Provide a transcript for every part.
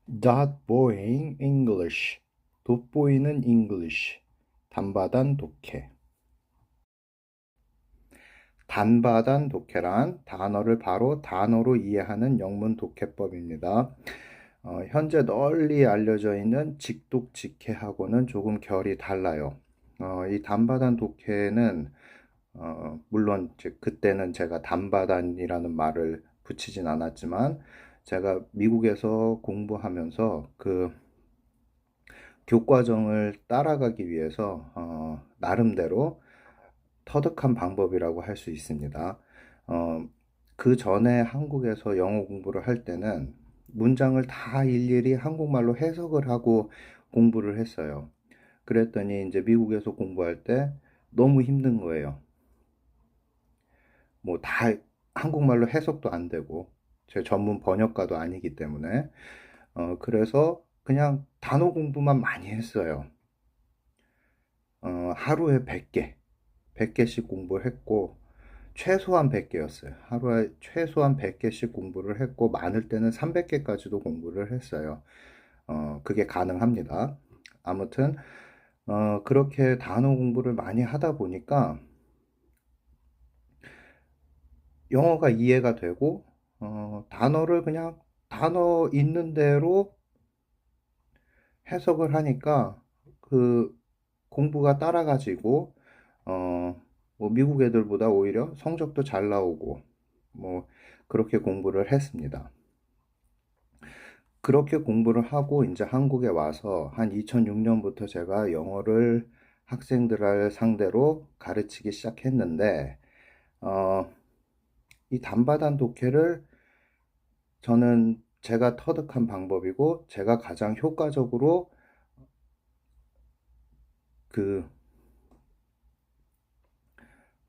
Not boring English. 돋보이는 English. 단바단 독해. 단바단 독해란 단어를 바로 단어로 이해하는 영문 독해법입니다. 현재 널리 알려져 있는 직독직해하고는 조금 결이 달라요. 이 단바단 독해는 물론 그때는 제가 단바단이라는 말을 붙이진 않았지만 제가 미국에서 공부하면서 그 교과정을 따라가기 위해서 나름대로 터득한 방법이라고 할 수 있습니다. 어, 그 전에 한국에서 영어 공부를 할 때는 문장을 다 일일이 한국말로 해석을 하고 공부를 했어요. 그랬더니 이제 미국에서 공부할 때 너무 힘든 거예요. 뭐 다 한국말로 해석도 안 되고 제 전문 번역가도 아니기 때문에 그래서 그냥 단어 공부만 많이 했어요. 하루에 100개, 100개씩 공부를 했고 최소한 100개였어요. 하루에 최소한 100개씩 공부를 했고 많을 때는 300개까지도 공부를 했어요. 그게 가능합니다. 아무튼 그렇게 단어 공부를 많이 하다 보니까 영어가 이해가 되고 단어를 그냥 단어 있는 대로 해석을 하니까 그 공부가 따라가지고 뭐 미국 애들보다 오히려 성적도 잘 나오고 뭐 그렇게 공부를 했습니다. 그렇게 공부를 하고 이제 한국에 와서 한 2006년부터 제가 영어를 학생들을 상대로 가르치기 시작했는데 어, 이 단바단 독해를 저는 제가 터득한 방법이고 제가 가장 효과적으로 그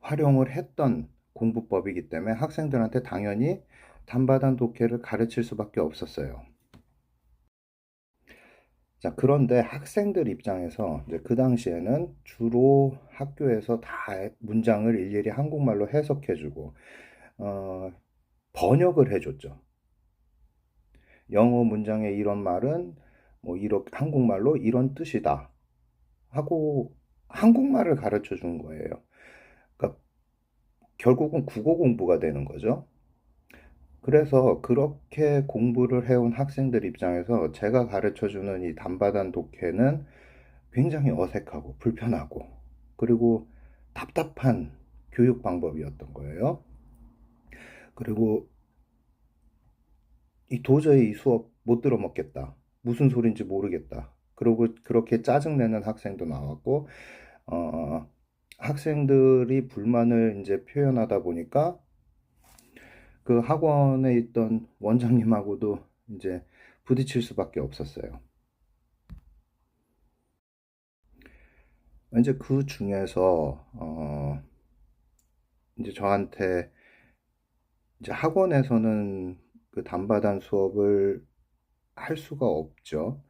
활용을 했던 공부법이기 때문에 학생들한테 당연히 단바단 독해를 가르칠 수밖에 없었어요. 자, 그런데 학생들 입장에서 이제 그 당시에는 주로 학교에서 다 문장을 일일이 한국말로 해석해주고, 어, 번역을 해줬죠. 영어 문장에 이런 말은 뭐 이렇게 한국말로 이런 뜻이다 하고 한국말을 가르쳐 준 거예요. 그러니까 결국은 국어 공부가 되는 거죠. 그래서 그렇게 공부를 해온 학생들 입장에서 제가 가르쳐 주는 이 단바단 독해는 굉장히 어색하고 불편하고 그리고 답답한 교육 방법이었던 거예요. 그리고 도저히 이 수업 못 들어먹겠다. 무슨 소린지 모르겠다. 그리고 그렇게 짜증내는 학생도 나왔고, 어, 학생들이 불만을 이제 표현하다 보니까 그 학원에 있던 원장님하고도 이제 부딪힐 수밖에 없었어요. 이제 그 중에서 이제 저한테 이제 학원에서는 그 단바단 수업을 할 수가 없죠.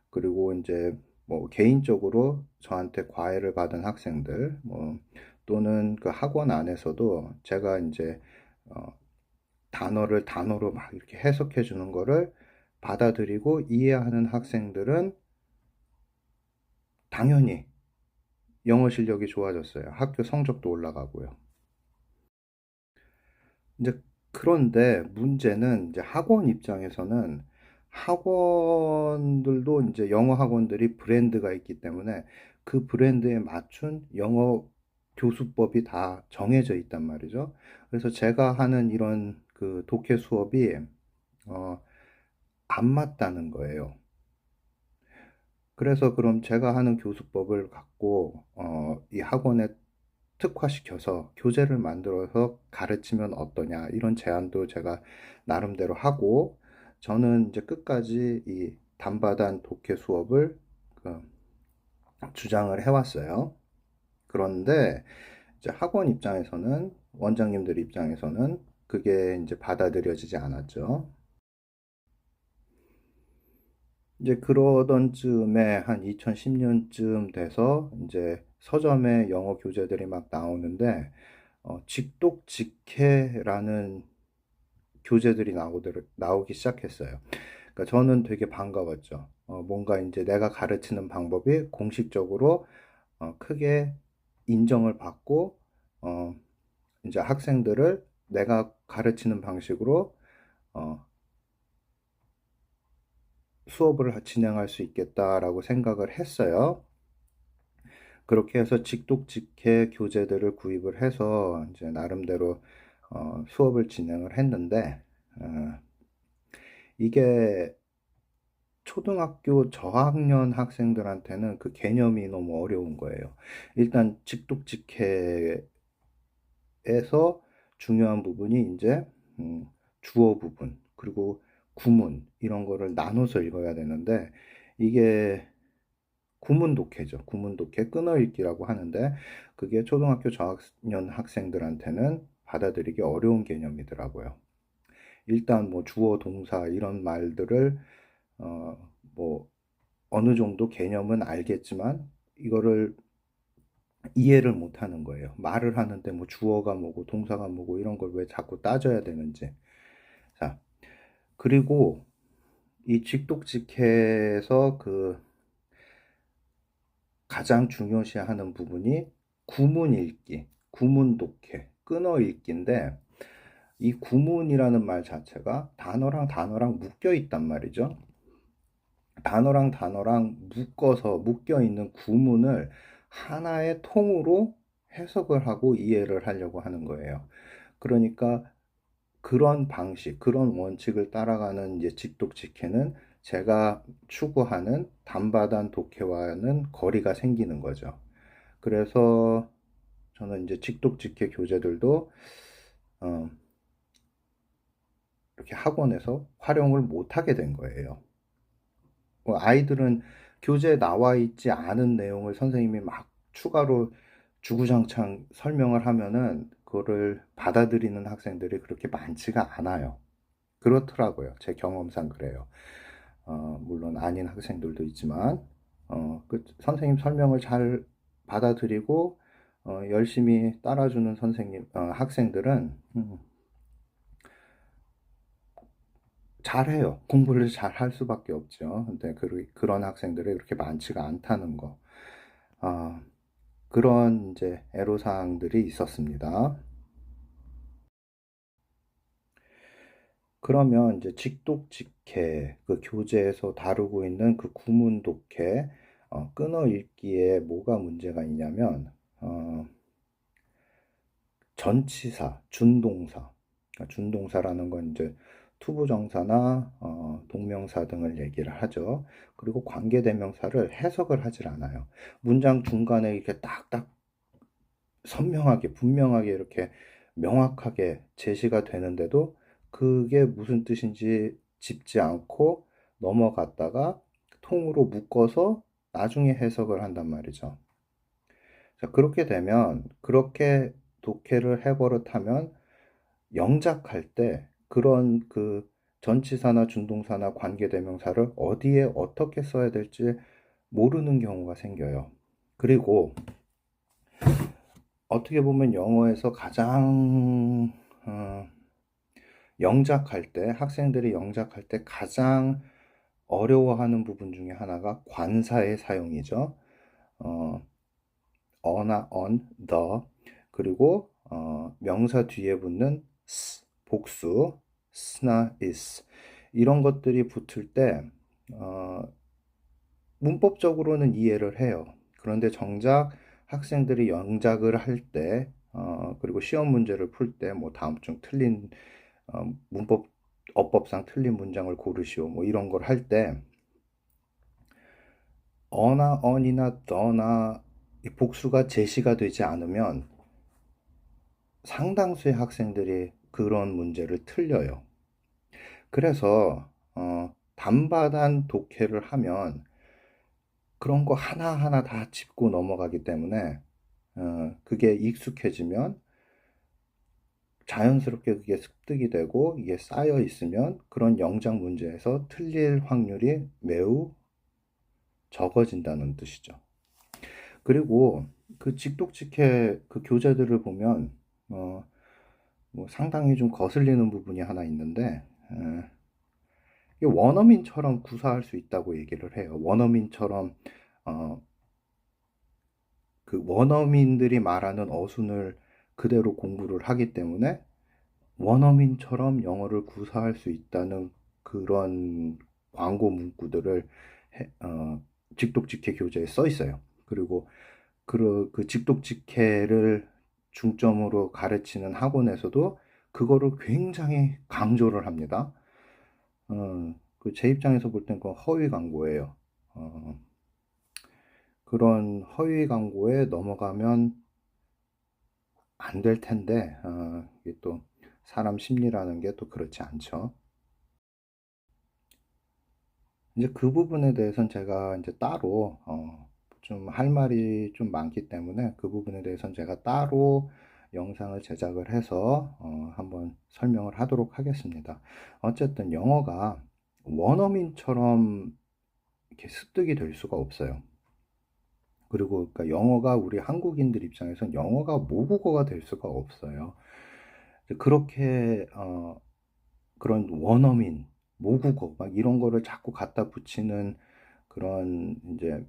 그리고 이제 뭐 개인적으로 저한테 과외를 받은 학생들, 뭐 또는 그 학원 안에서도 제가 이제 어, 단어를 단어로 막 이렇게 해석해 주는 거를 받아들이고 이해하는 학생들은 당연히 영어 실력이 좋아졌어요. 학교 성적도 올라가고요. 이제 그런데 문제는 이제 학원 입장에서는 학원들도 이제 영어 학원들이 브랜드가 있기 때문에 그 브랜드에 맞춘 영어 교수법이 다 정해져 있단 말이죠. 그래서 제가 하는 이런 그 독해 수업이 어, 안 맞다는 거예요. 그래서 그럼 제가 하는 교수법을 갖고 이 학원에 특화시켜서 교재를 만들어서 가르치면 어떠냐 이런 제안도 제가 나름대로 하고 저는 이제 끝까지 이 단바단 독해 수업을 그 주장을 해왔어요. 그런데 이제 학원 입장에서는 원장님들 입장에서는 그게 이제 받아들여지지 않았죠. 이제 그러던 즈음에 한 2010년쯤 돼서 이제 서점에 영어 교재들이 막 나오는데 직독직해라는 교재들이 나오기 시작했어요. 그러니까 저는 되게 반가웠죠. 뭔가 이제 내가 가르치는 방법이 공식적으로 크게 인정을 받고, 어, 이제 학생들을 내가 가르치는 방식으로 어, 수업을 진행할 수 있겠다라고 생각을 했어요. 그렇게 해서 직독직해 교재들을 구입을 해서 이제 나름대로 수업을 진행을 했는데, 어, 이게 초등학교 저학년 학생들한테는 그 개념이 너무 어려운 거예요. 일단 직독직해에서 중요한 부분이 이제 주어 부분, 그리고 구문 이런 거를 나눠서 읽어야 되는데, 이게 구문 독해죠. 구문 독해, 끊어읽기라고 하는데, 그게 초등학교 저학년 학생들한테는 받아들이기 어려운 개념이더라고요. 일단 뭐 주어, 동사 이런 말들을 뭐 어느 정도 개념은 알겠지만 이거를 이해를 못 하는 거예요. 말을 하는데 뭐 주어가 뭐고 동사가 뭐고 이런 걸 왜 자꾸 따져야 되는지. 자, 그리고 이 직독직해에서 그 가장 중요시하는 부분이 구문 읽기, 구문 독해, 끊어 읽기인데, 이 구문이라는 말 자체가 단어랑 단어랑 묶여 있단 말이죠. 단어랑 단어랑 묶어서 묶여 있는 구문을 하나의 통으로 해석을 하고 이해를 하려고 하는 거예요. 그러니까 그런 방식, 그런 원칙을 따라가는 이제 직독직해는 제가 추구하는 단바단 독해와는 거리가 생기는 거죠. 그래서 저는 이제 직독직해 교재들도 어, 이렇게 학원에서 활용을 못하게 된 거예요. 아이들은 교재에 나와 있지 않은 내용을 선생님이 막 추가로 주구장창 설명을 하면은 그거를 받아들이는 학생들이 그렇게 많지가 않아요. 그렇더라고요. 제 경험상 그래요. 물론 아닌 학생들도 있지만, 그 선생님 설명을 잘 받아들이고, 열심히 따라주는 학생들은, 잘해요. 공부를 잘 할 수밖에 없죠. 근데 그런 학생들이 그렇게 많지가 않다는 거. 아, 그런 이제 애로사항들이 있었습니다. 그러면 이제 직독직해, 그 교재에서 다루고 있는 그 구문독해, 끊어 읽기에 뭐가 문제가 있냐면, 전치사, 준동사. 그러니까 준동사라는 건 이제 투부정사나 동명사 등을 얘기를 하죠. 그리고 관계대명사를 해석을 하질 않아요. 문장 중간에 이렇게 딱딱 선명하게, 분명하게 이렇게 명확하게 제시가 되는데도 그게 무슨 뜻인지 짚지 않고 넘어갔다가 통으로 묶어서 나중에 해석을 한단 말이죠. 자, 그렇게 되면, 그렇게 독해를 해버릇하면 영작할 때 그런 그 전치사나 준동사나 관계대명사를 어디에 어떻게 써야 될지 모르는 경우가 생겨요. 그리고 어떻게 보면 영어에서 가장 영작할 때, 학생들이 영작할 때 가장 어려워하는 부분 중에 하나가 관사의 사용이죠. 어, 어나 on, the, 그리고 명사 뒤에 붙는 s, 복수, s나 is, 이런 것들이 붙을 때 문법적으로는 이해를 해요. 그런데 정작 학생들이 영작을 할 때, 그리고 시험 문제를 풀 때, 뭐 다음 중 틀린 문법 어법상 틀린 문장을 고르시오, 뭐 이런 걸 할 때 어나 on이나 the나 이 복수가 제시가 되지 않으면 상당수의 학생들이 그런 문제를 틀려요. 그래서 단바단 독해를 하면 그런 거 하나하나 다 짚고 넘어가기 때문에 그게 익숙해지면 자연스럽게 그게 습득이 되고 이게 쌓여 있으면 그런 영작 문제에서 틀릴 확률이 매우 적어진다는 뜻이죠. 그리고 그 직독직해 그 교재들을 보면 뭐 상당히 좀 거슬리는 부분이 하나 있는데, 이게 원어민처럼 구사할 수 있다고 얘기를 해요. 원어민처럼 어, 그 원어민들이 말하는 어순을 그대로 공부를 하기 때문에 원어민처럼 영어를 구사할 수 있다는 그런 광고 문구들을 직독직해 교재에 써 있어요. 그리고 그 직독직해를 중점으로 가르치는 학원에서도 그거를 굉장히 강조를 합니다. 그제 입장에서 볼 땐 그건 허위 광고예요. 그런 허위 광고에 넘어가면 안 될 텐데, 이게 또 사람 심리라는 게 또 그렇지 않죠. 이제 그 부분에 대해서는 제가 이제 따로, 좀 할 말이 좀 많기 때문에 그 부분에 대해서는 제가 따로 영상을 제작을 해서, 한번 설명을 하도록 하겠습니다. 어쨌든 영어가 원어민처럼 이렇게 습득이 될 수가 없어요. 그리고 그러니까 영어가 우리 한국인들 입장에선 영어가 모국어가 될 수가 없어요. 그렇게 그런 원어민, 모국어 막 이런 거를 자꾸 갖다 붙이는 그런 이제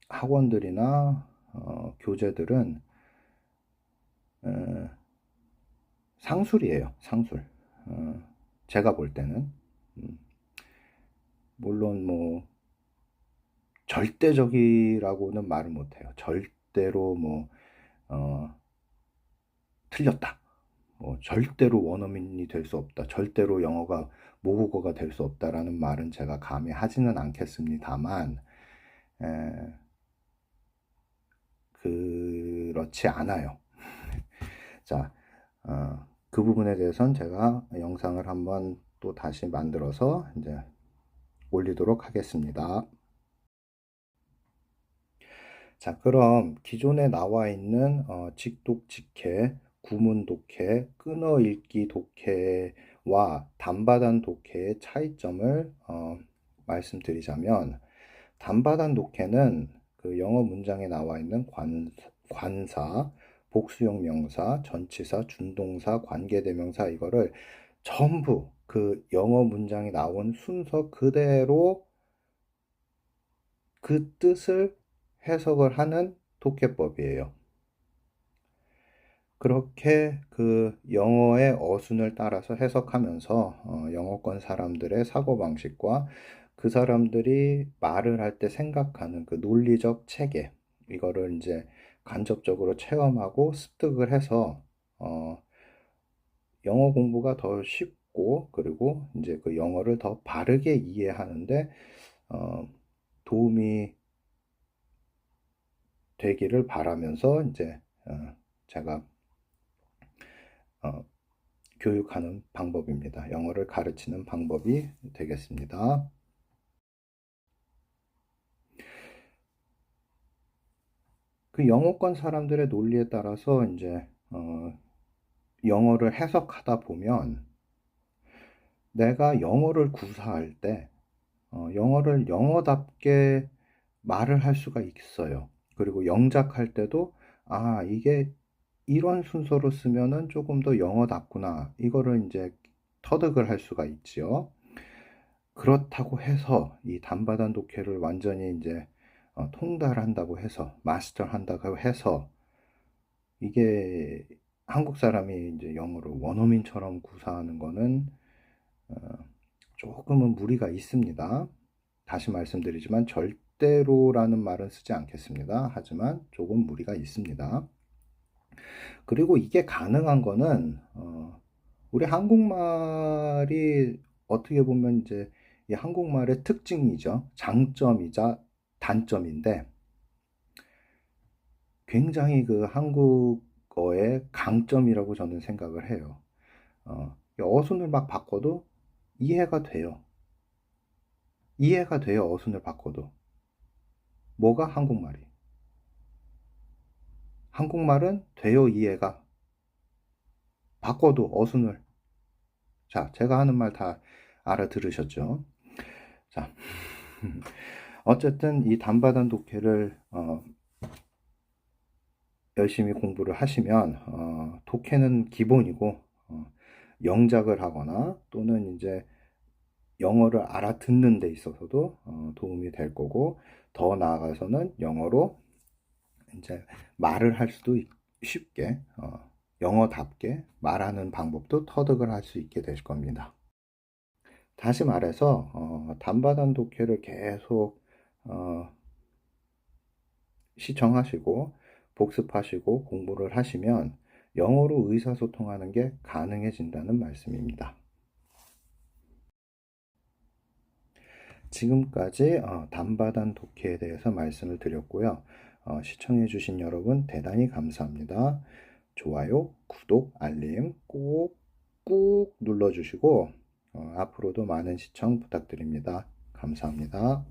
학원들이나 교재들은 에, 상술이에요, 상술. 어, 제가 볼 때는 음, 물론 뭐 절대적이라고는 말을 못해요. 절대로 뭐 어, 틀렸다. 뭐 절대로 원어민이 될 수 없다. 절대로 영어가 모국어가 될 수 없다라는 말은 제가 감히 하지는 않겠습니다만, 에, 그렇지 않아요. 자, 그 부분에 대해서는 제가 영상을 한번 또 다시 만들어서 이제 올리도록 하겠습니다. 자, 그럼 기존에 나와 있는 직독직해, 구문독해, 끊어읽기 독해와 단바단 독해의 차이점을 말씀드리자면, 단바단 독해는 그 영어 문장에 나와 있는 관사, 복수형 명사, 전치사, 준동사, 관계대명사 이거를 전부 그 영어 문장이 나온 순서 그대로 그 뜻을 해석을 하는 독해법이에요. 그렇게 그 영어의 어순을 따라서 해석하면서 영어권 사람들의 사고방식과 그 사람들이 말을 할 때 생각하는 그 논리적 체계, 이거를 이제 간접적으로 체험하고 습득을 해서 어, 영어 공부가 더 쉽고, 그리고 이제 그 영어를 더 바르게 이해하는데 어, 도움이 되기를 바라면서 이제 제가 어, 교육하는 방법입니다. 영어를 가르치는 방법이 되겠습니다. 그 영어권 사람들의 논리에 따라서 이제 영어를 해석하다 보면 내가 영어를 구사할 때 영어를 영어답게 말을 할 수가 있어요. 그리고 영작할 때도 아, 이게 이런 순서로 쓰면은 조금 더 영어답구나. 이거를 이제 터득을 할 수가 있지요. 그렇다고 해서 이 단바단 독해를 완전히 이제 통달한다고 해서 마스터한다고 해서 이게 한국 사람이 이제 영어를 원어민처럼 구사하는 거는 어, 조금은 무리가 있습니다. 다시 말씀드리지만 절대로라는 말은 쓰지 않겠습니다. 하지만 조금 무리가 있습니다. 그리고 이게 가능한 거는 우리 한국말이 어떻게 보면 이제 이 한국말의 특징이죠. 장점이자 단점인데 굉장히 그 한국어의 강점이라고 저는 생각을 해요. 어순을 막 바꿔도 이해가 돼요. 이해가 돼요. 어순을 바꿔도. 뭐가 한국말이? 한국말은 돼요. 이해가. 바꿔도 어순을. 자, 제가 하는 말 다 알아들으셨죠? 자, 어쨌든 이 단바단 독해를 열심히 공부를 하시면 독해는 기본이고 영작을 하거나 또는 이제 영어를 알아듣는 데 있어서도 도움이 될 거고, 더 나아가서는 영어로 이제 말을 할 수도 쉽게, 영어답게 말하는 방법도 터득을 할 수 있게 될 겁니다. 다시 말해서 단바단 독해를 계속 시청하시고 복습하시고 공부를 하시면 영어로 의사소통하는 게 가능해진다는 말씀입니다. 지금까지 단바단 독해에 대해서 말씀을 드렸고요. 시청해주신 여러분 대단히 감사합니다. 좋아요, 구독, 알림 꾹 눌러주시고 앞으로도 많은 시청 부탁드립니다. 감사합니다.